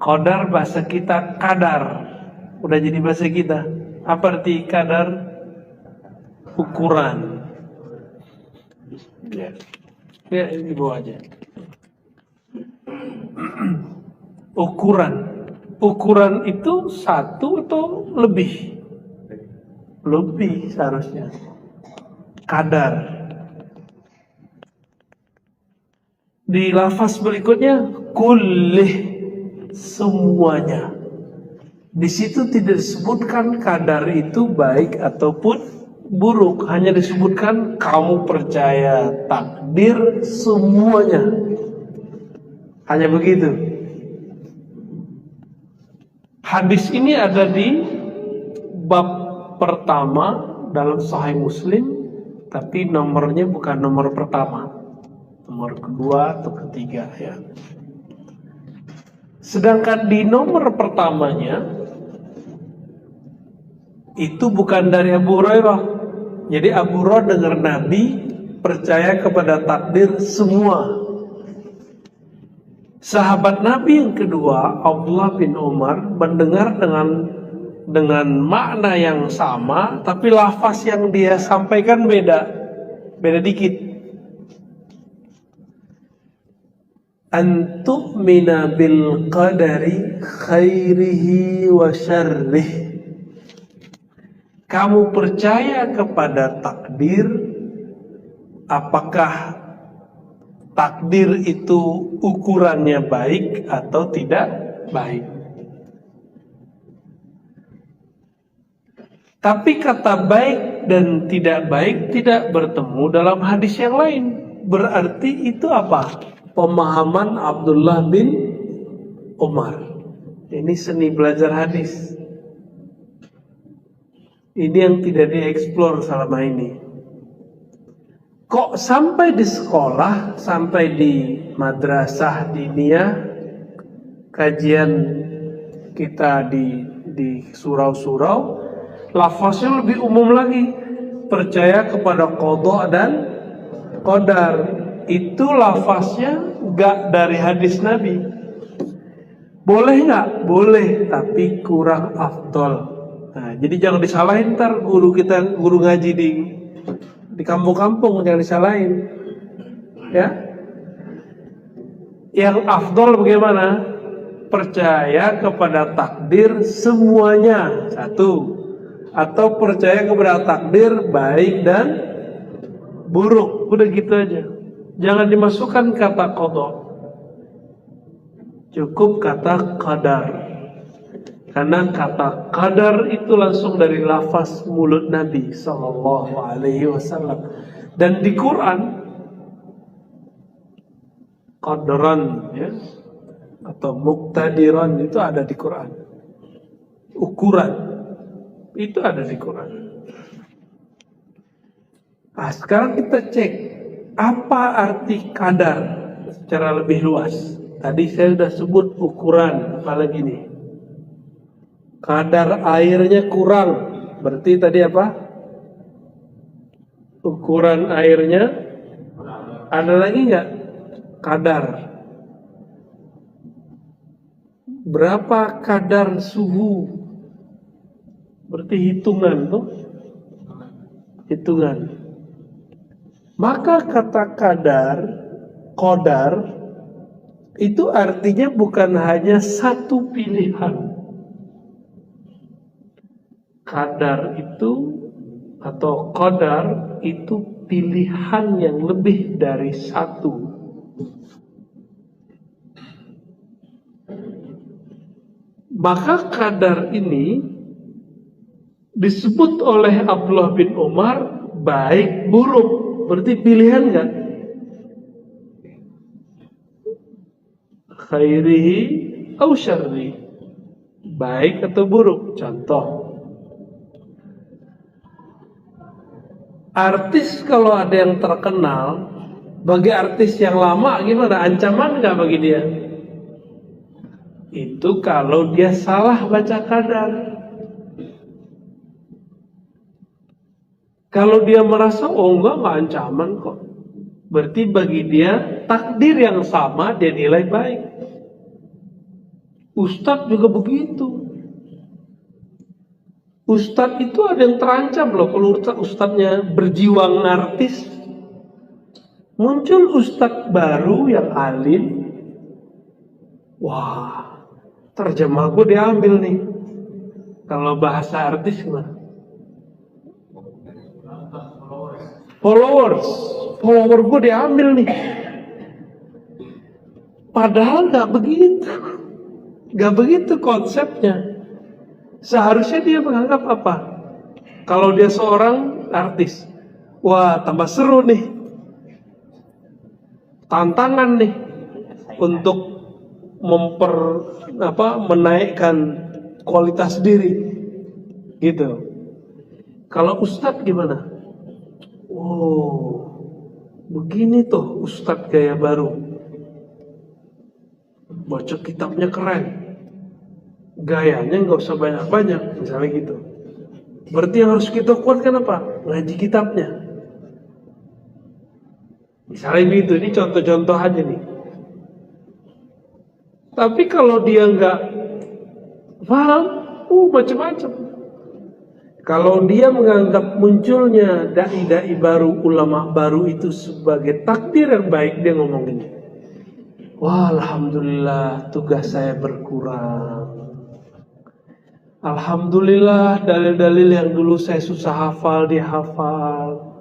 Qadar bahasa kita kadar. Udah jadi bahasa kita. Apa arti kadar? Ukuran. Ya ini bawa aja. Ukuran. Ukuran itu satu atau lebih? Lebih seharusnya. Kadar. Di lafaz berikutnya kullih, semuanya. Di situ tidak disebutkan kadar itu baik ataupun buruk, hanya disebutkan kamu percaya takdir semuanya. Hanya begitu. Hadis ini ada di bab pertama dalam Sahih Muslim, tapi nomornya bukan nomor pertama, nomor kedua atau ketiga ya. Sedangkan di nomor pertamanya itu bukan dari Abu Hurairah. Jadi Abu Hurairah dengar Nabi percaya kepada takdir semua. Sahabat Nabi yang kedua, Abdullah bin Umar, mendengar dengan makna yang sama, tapi lafaz yang dia sampaikan beda dikit. Antu'mina bil qadari khairihi wa syarrih. Kamu percaya kepada takdir, apakah takdir itu ukurannya baik atau tidak baik? Tapi kata baik dan tidak baik tidak bertemu dalam hadis yang lain. Berarti itu apa? Pemahaman Abdullah bin Umar. Ini seni belajar hadis. Ini yang tidak dieksplor selama ini. Kok sampai di sekolah, sampai di madrasah diniyah, kajian kita di surau-surau, lafaznya lebih umum lagi. Percaya kepada qada dan qadar. Itu lafaznya gak dari hadis Nabi. Boleh gak? Boleh, tapi kurang afdol. Nah, jadi jangan disalahin ntar guru ngaji di kampung-kampung, jangan disalahin. Ya. Yang afdol bagaimana? Percaya kepada takdir semuanya, satu. Atau percaya kepada takdir baik dan buruk. Udah gitu aja. Jangan dimasukkan kata qada. Cukup kata qadar. Karena kata qadar itu langsung dari lafaz mulut Nabi sallallahu alaihi wasallam. Dan di Quran qadran ya atau muqtadiran itu ada di Quran. Ukuran itu ada di Quran. Nah, sekarang kita cek apa arti qadar secara lebih luas. Tadi saya sudah sebut ukuran, apalagi nih. Kadar airnya kurang, berarti tadi apa? Ukuran airnya ada lagi nggak? Kadar. Berapa kadar suhu? Berarti hitungan tuh. Hitungan. Maka kata kadar, qadar itu artinya bukan hanya satu pilihan. Kadar itu atau qadar itu pilihan yang lebih dari satu. Maka kadar ini disebut oleh Abdullah bin Umar baik buruk. Berarti pilihan kan? Khairihi au syarri. Baik atau buruk. Contoh. Artis kalau ada yang terkenal, bagi artis yang lama gimana? Ancaman nggak bagi dia? Itu kalau dia salah baca kadar. Kalau dia merasa oh enggak ancaman kok, berarti bagi dia takdir yang sama dia nilai baik. Ustadz juga begitu. Ustadz itu ada yang terancam loh kalau ustadznya berjiwa nartis. Muncul ustadz baru yang alim, wah, terjemah gue diambil nih. Kalau bahasa artis gimana? Follower gue diambil nih. Padahal gak begitu konsepnya. Seharusnya dia menganggap apa? Kalau dia seorang artis, wah tambah seru nih, tantangan nih untuk menaikkan kualitas diri, gitu. Kalau ustadz gimana? Oh, begini tuh ustadz gaya baru, baca kitabnya keren, gayanya nggak usah banyak-banyak, misalnya gitu. Berarti yang harus kita kuatkan apa? Ngaji kitabnya. Misalnya gitu, ini contoh-contoh aja nih. Tapi kalau dia nggak paham, macam-macam. Kalau dia menganggap munculnya dai-dai baru, ulama baru itu sebagai takdir yang baik, dia ngomong gini, wah alhamdulillah tugas saya berkurang. Alhamdulillah dalil-dalil yang dulu saya susah hafal, dia hafal.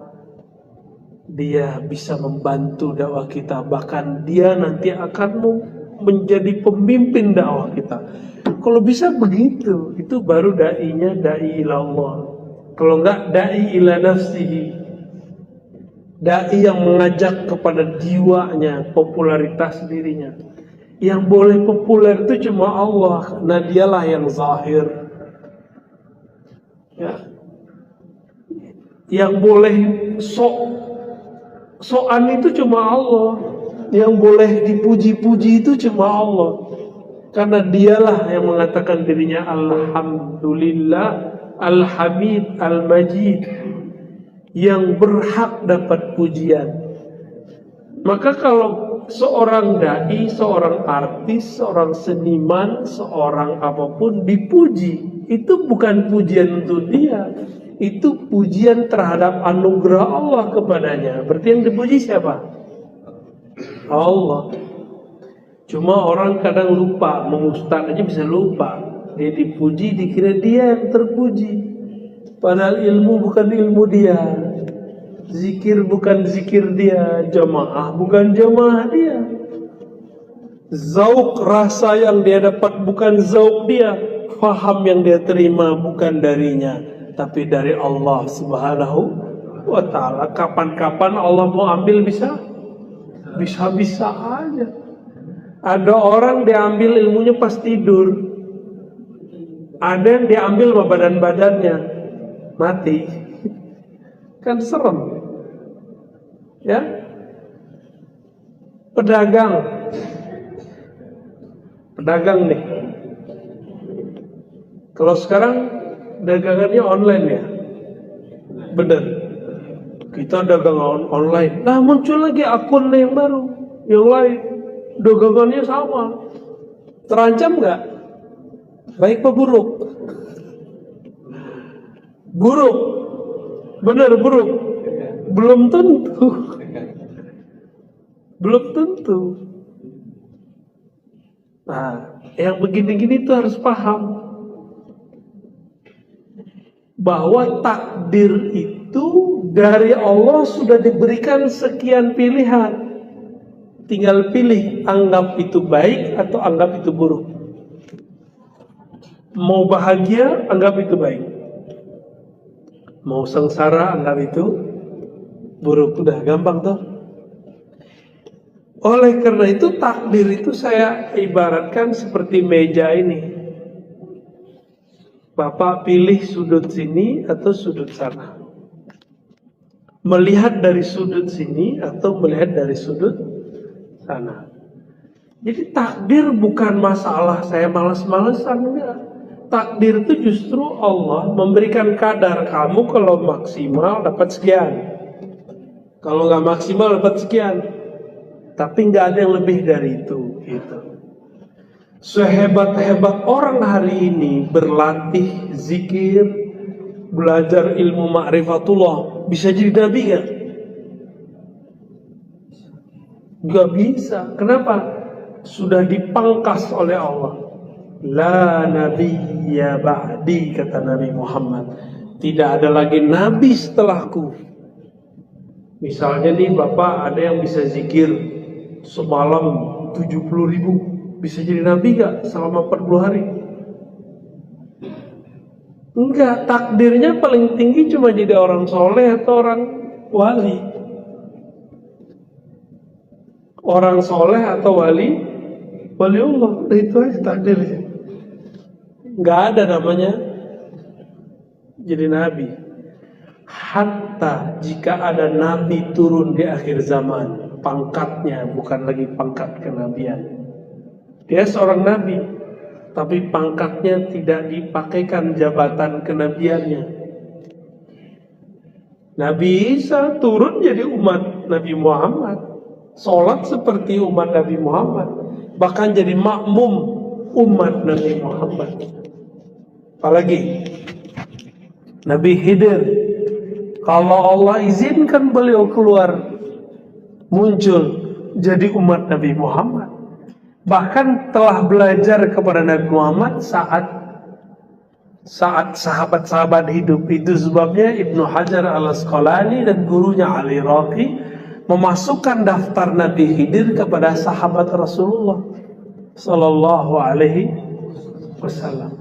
Dia bisa membantu dakwah kita. Bahkan dia nanti akan menjadi pemimpin dakwah kita. Kalau bisa begitu, itu baru da'inya da'i ila Allah. Kalau enggak, da'i ila nafsihi. Da'i yang mengajak kepada jiwanya, popularitas dirinya. Yang boleh populer itu cuma Allah. Nah dialah yang zahir. Ya. Yang boleh soan itu cuma Allah. Yang boleh dipuji-puji itu cuma Allah. Karena dialah yang mengatakan dirinya Alhamdulillah, Al-Hamid, Al-Majid, yang berhak dapat pujian. Maka kalau seorang dai, seorang artis, seorang seniman, seorang apapun dipuji, itu bukan pujian untuk dia, itu pujian terhadap anugerah Allah kepadanya. Berarti yang dipuji siapa? Allah. Cuma orang kadang lupa, mengustad aja bisa lupa. Dia dipuji, dikira dia yang terpuji. Padahal ilmu bukan ilmu dia, zikir bukan zikir dia, jamaah bukan jamaah dia, zauk rasa yang dia dapat bukan zauk dia, faham yang dia terima bukan darinya, tapi dari Allah Subhanahu wa ta'ala. Kapan-kapan Allah mau ambil bisa aja. Ada orang diambil ilmunya pas tidur, ada yang diambil sama badan-badannya mati, kan serem ya. Pedagang nih, kalau sekarang dagangannya online ya, bener, kita dagang online, nah muncul lagi akun yang baru, yang lain dagangannya sama. Terancam nggak? Baik apa buruk? Buruk, benar buruk. Belum tentu. Nah, yang begini-gini tuh harus paham bahwa takdir itu dari Allah sudah diberikan sekian pilihan. Tinggal pilih, anggap itu baik atau anggap itu buruk. Mau bahagia, anggap itu baik. Mau sengsara, anggap itu buruk. Udah gampang toh. Oleh karena itu takdir itu saya ibaratkan seperti meja ini. Bapak pilih sudut sini atau sudut sana. Melihat dari sudut sini atau melihat dari sudut sana. Jadi takdir bukan masalah saya malas-malesan, enggak. Takdir itu justru Allah memberikan kadar, kamu kalau maksimal dapat sekian, kalau nggak maksimal dapat sekian, tapi nggak ada yang lebih dari itu gitu. Sehebat-hebat orang hari ini berlatih zikir, belajar ilmu ma'rifatullah, bisa jadi nabi gak? Gak bisa. Kenapa? Sudah dipangkas oleh Allah. La nabiyya ba'di, kata Nabi Muhammad. Tidak ada lagi nabi setelahku. Misalnya nih Bapak ada yang bisa zikir semalam 70.000, bisa jadi nabi gak selama 40 hari? Enggak, takdirnya paling tinggi cuma jadi orang soleh atau orang wali. Orang soleh atau wali Allah, itu aja takdirnya. Enggak ada namanya jadi nabi. Hatta jika ada nabi turun di akhir zaman, pangkatnya bukan lagi pangkat kenabian. Dia seorang nabi, tapi pangkatnya tidak dipakaikan jabatan kenabiannya. Nabi Isa turun jadi umat Nabi Muhammad, sholat seperti umat Nabi Muhammad, bahkan jadi makmum umat Nabi Muhammad. Apalagi Nabi Khidir, kalau Allah izinkan beliau keluar, muncul jadi umat Nabi Muhammad. Bahkan telah belajar kepada Nabi Muhammad saat sahabat-sahabat hidup. Itu sebabnya Ibnu Hajar al-Asqalani dan gurunya Ali Raqi memasukkan daftar Nabi Khidir kepada sahabat Rasulullah Sallallahu Alaihi Wasallam.